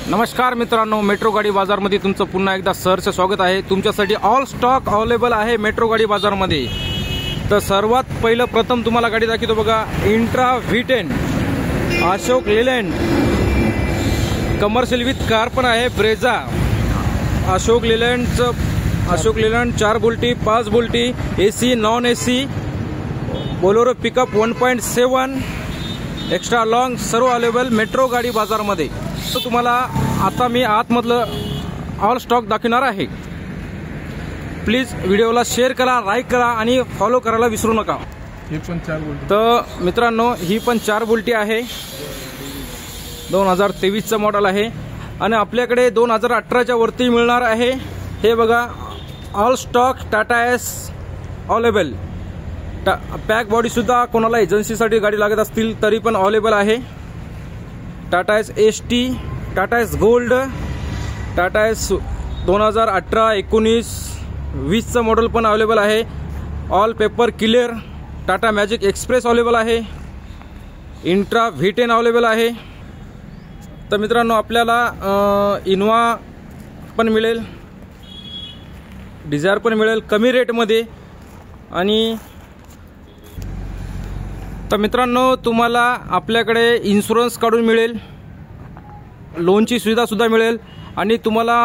नमस्कार मित्रांनो, मेट्रो गाडी बाजारमध्ये तुमचं पुन्हा एकदा सहर्ष स्वागत आहे। तुमच्यासाठी ऑल स्टॉक अवेलेबल आहे मेट्रो गाडी बाजारमध्ये। तर सर्वात पहिलं प्रथम तुम्हाला गाडी दाखवतो बघा, intra V10 Ashok Leyland commercial with car पण आहे। Brezza Ashok Leyland 4 बोल्टी 5 बोल्टी AC non AC Bolero pickup 1.7 extra long सर्व अवेलेबल मेट्रो गाडी बाजारमध्ये। तो तुम्हाला आता मी आतमधलं ऑल स्टॉक दाखवणार आहे। प्लीज व्हिडिओला शेअर करा, लाईक करा आणि फॉलो करायला विसरू नका। ही पण 4 बोल्टी। तर मित्रांनो, ही पण 4 बोल्टी आहे, 2023 चं मॉडेल आहे आणि आपल्याकडे 2018 च्या वरती मिळणार आहे। हे बघा, all stock Tata S available. Pack body सुद्धा कोणाला एजन्सीसाठी गाडी लागत असतील तरी पण अवेलेबल आहे। Tata S ST, Tata S gold, Tata S 2018, 19, 20 चं मॉडेल पण अवेलेबल आहे। All paper clear Tata magic express available आहे। इंट्रा V10 अवेलेबल आहे। तर मित्रांनो, आपल्याला इनोवा पण मिळेल, डिझायर पण मिळेल कमी रेटमध्ये। आणि तर मित्रांनो, तुम्हाला आपल्याकडे इन्शुरन्स काढून मिळेल, लोनची सुविधा सुद्धा मिळेल आणि तुम्हाला